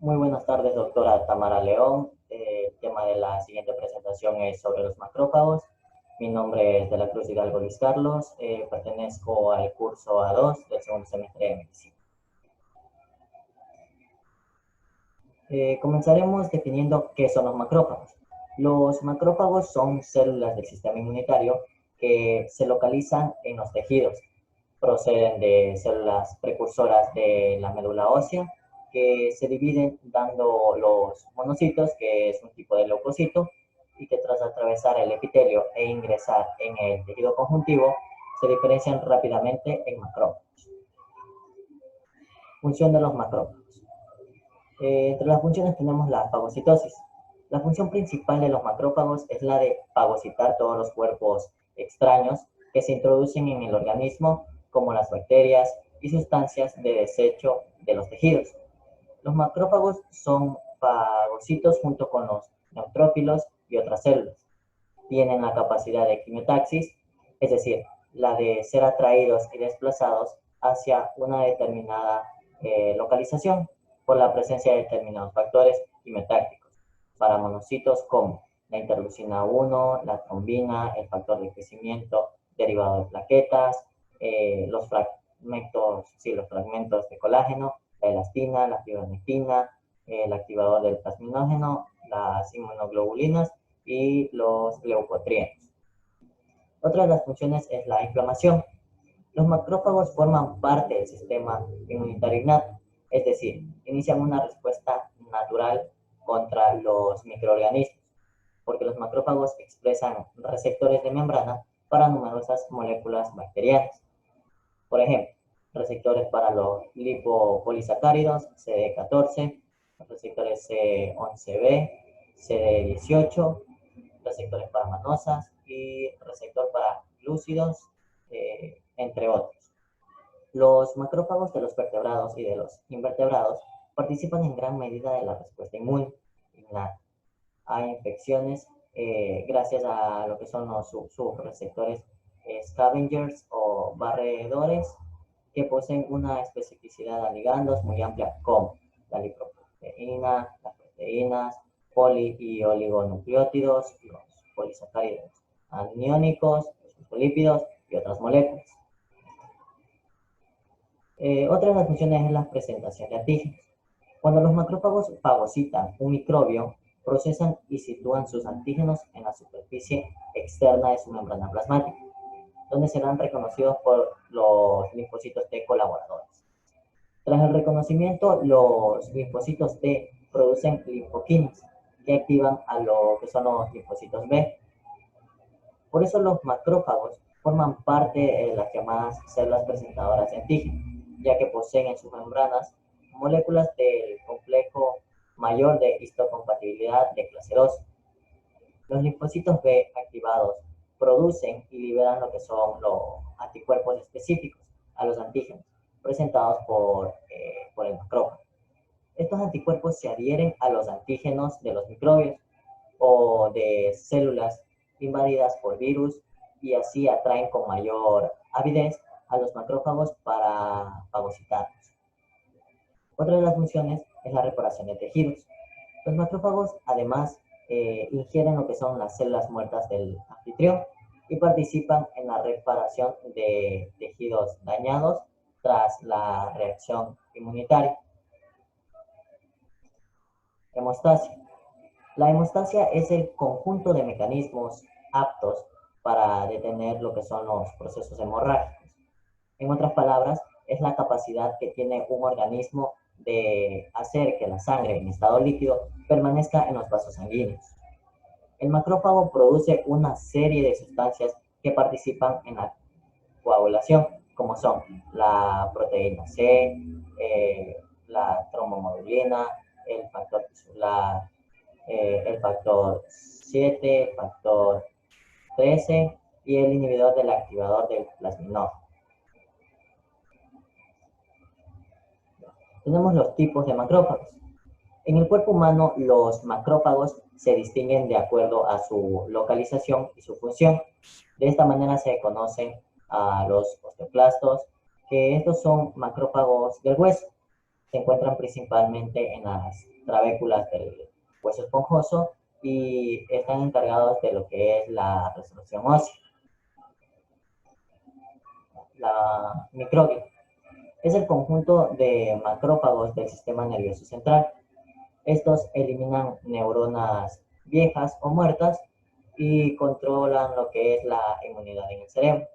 Muy buenas tardes, doctora Tamara León. El tema de la siguiente presentación es sobre los macrófagos. Mi nombre es de la Cruz Hidalgo Luis Carlos. Pertenezco al curso A2 del segundo semestre de medicina. Comenzaremos definiendo qué son los macrófagos. Los macrófagos son células del sistema inmunitario que se localizan en los tejidos. Proceden de células precursoras de la médula ósea que se dividen dando los monocitos, que es un tipo de leucocito, y que tras atravesar el epitelio e ingresar en el tejido conjuntivo, se diferencian rápidamente en macrófagos. Función de los macrófagos. Entre las funciones tenemos la fagocitosis. La función principal de los macrófagos es la de fagocitar todos los cuerpos extraños que se introducen en el organismo, como las bacterias y sustancias de desecho de los tejidos. Los macrófagos son fagocitos junto con los neutrófilos y otras células. Tienen la capacidad de quimiotaxis, es decir, la de ser atraídos y desplazados hacia una determinada localización por la presencia de determinados factores quimiotácticos para monocitos como la interleucina 1, la trombina, el factor de crecimiento derivado de plaquetas, los fragmentos de colágeno, la elastina, la fibronectina, el activador del plasminógeno, las inmunoglobulinas y los leucotrienos. Otra de las funciones es la inflamación. Los macrófagos forman parte del sistema inmunitario innato, es decir, inician una respuesta natural contra los microorganismos, porque los macrófagos expresan receptores de membrana para numerosas moléculas bacterianas. Por ejemplo, receptores para los lipopolisacáridos, CD14, receptores C11B, CD18, receptores para mannosas y receptor para glúcidos, entre otros. Los macrófagos de los vertebrados y de los invertebrados participan en gran medida de la respuesta inmune a infecciones gracias a lo que son los subreceptores scavengers o barredores que poseen una especificidad a ligandos muy amplia como la lipoproteína, las proteínas, poli y oligonucleótidos, los polisacáridos aniónicos, los fosfolípidos y otras moléculas. Otra de las funciones es la presentación de antígenos. Cuando los macrófagos fagocitan un microbio, procesan y sitúan sus antígenos en la superficie externa de su membrana plasmática, donde serán reconocidos por los linfocitos T colaboradores. Tras el reconocimiento, los linfocitos T producen linfoquinas que activan a lo que son los linfocitos B. Por eso los macrófagos forman parte de las llamadas células presentadoras de antígenos, ya que poseen en sus membranas moléculas del complejo mayor de histocompatibilidad de clase 2. Los linfocitos B activados producen y liberan lo que son los anticuerpos específicos a los antígenos presentados por el macrófago. Estos anticuerpos se adhieren a los antígenos de los microbios o de células invadidas por virus y así atraen con mayor avidez a los macrófagos para fagocitarlos. Otra de las funciones es la reparación de tejidos. Los macrófagos además ingieren lo que son las células muertas del anfitrión y participan en la reparación de tejidos dañados tras la reacción inmunitaria. Hemostasia. La hemostasia es el conjunto de mecanismos aptos para detener lo que son los procesos hemorrágicos. En otras palabras, es la capacidad que tiene un organismo de hacer que la sangre en estado líquido permanezca en los vasos sanguíneos. El macrófago produce una serie de sustancias que participan en la coagulación, como son la proteína C, la trombomodulina, el factor tisular, el factor 7, factor 13 y el inhibidor del activador del plasminógeno. Tenemos los tipos de macrófagos. En el cuerpo humano, los macrófagos se distinguen de acuerdo a su localización y su función. De esta manera se conocen a los osteoclastos, que estos son macrófagos del hueso. Se encuentran principalmente en las trabéculas del hueso esponjoso y están encargados de lo que es la resolución ósea. La microglia es el conjunto de macrófagos del sistema nervioso central. Estos eliminan neuronas viejas o muertas y controlan lo que es la inmunidad en el cerebro.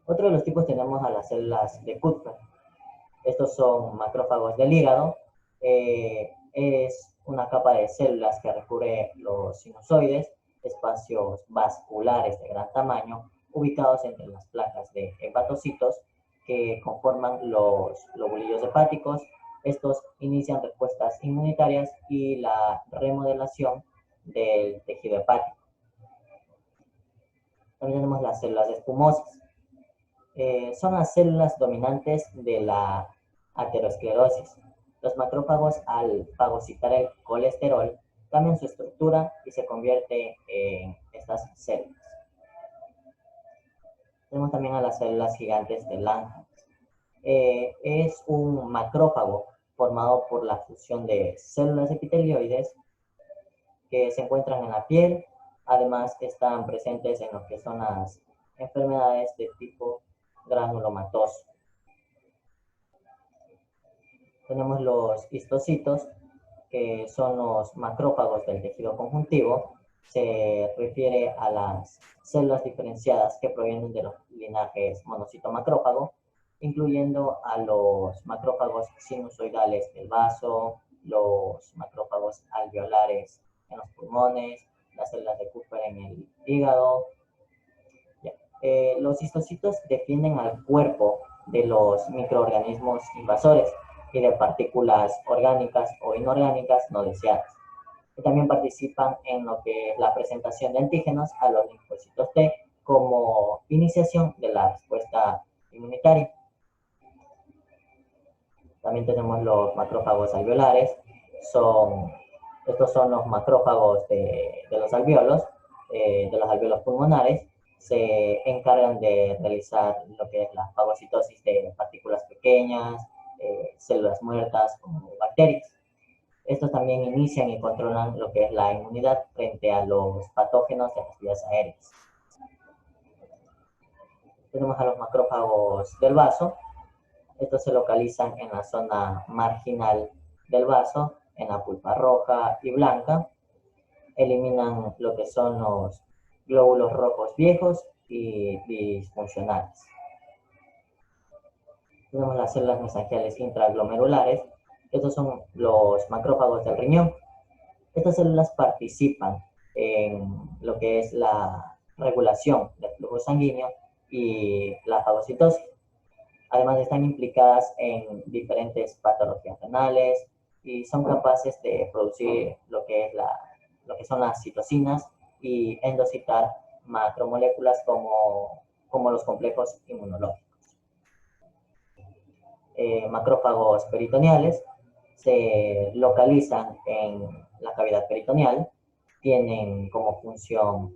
Otro de los tipos tenemos a las células de Kupffer. Estos son macrófagos del hígado. Es una capa de células que recubre los sinusoides, espacios vasculares de gran tamaño, ubicados entre las placas de hepatocitos que conforman los lobulillos hepáticos. Estos inician respuestas inmunitarias y la remodelación del tejido hepático. También tenemos las células espumosas. Son las células dominantes de la aterosclerosis. Los macrófagos, al fagocitar el colesterol, cambian su estructura y se convierte en estas células. Tenemos también a las células gigantes de Langhans. Es un macrófago formado por la fusión de células epitelioides que se encuentran en la piel. Además, están presentes en lo que son las enfermedades de tipo granulomatoso. Tenemos los histocitos, que son los macrófagos del tejido conjuntivo. Se refiere a las células diferenciadas que provienen de los linajes monocito-macrófago, incluyendo a los macrófagos sinusoidales del vaso, los macrófagos alveolares en los pulmones, las células de Kupffer en el hígado. Los histocitos defienden al cuerpo de los microorganismos invasores y de partículas orgánicas o inorgánicas no deseadas. Y también participan en lo que es la presentación de antígenos a los linfocitos T como iniciación de la respuesta inmunitaria. También tenemos los macrófagos alveolares. Estos son los macrófagos de los alvéolos pulmonares. Se encargan de realizar lo que es la fagocitosis de partículas pequeñas, células muertas como bacterias. Estos también inician y controlan lo que es la inmunidad frente a los patógenos de las vías aéreas. Tenemos a los macrófagos del vaso. Estos se localizan en la zona marginal del vaso, en la pulpa roja y blanca. Eliminan lo que son los glóbulos rojos viejos y disfuncionales. Tenemos las células mesangiales intraglomerulares. Estos son los macrófagos del riñón. Estas células participan en lo que es la regulación del flujo sanguíneo y la fagocitosis. Además, están implicadas en diferentes patologías renales y son capaces de producir lo que son las citocinas y endocitar macromoléculas como los complejos inmunológicos. Macrófagos peritoneales se localizan en la cavidad peritoneal, tienen como función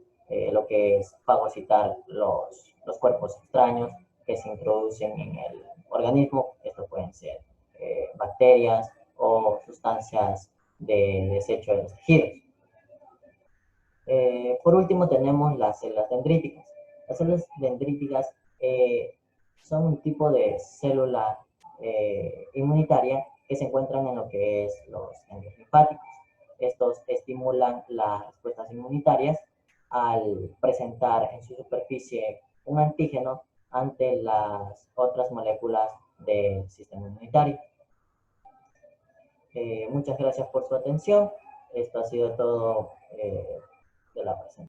lo que es fagocitar los cuerpos extraños que se introducen en el organismo. Estos pueden ser bacterias o sustancias de desecho de los tejidos. Por último tenemos las células dendríticas. Las células dendríticas son un tipo de célula inmunitaria que se encuentran en lo que es los ganglios linfáticos. Estos estimulan las respuestas inmunitarias al presentar en su superficie un antígeno ante las otras moléculas del sistema inmunitario. Muchas gracias por su atención. Esto ha sido todo de la presentación.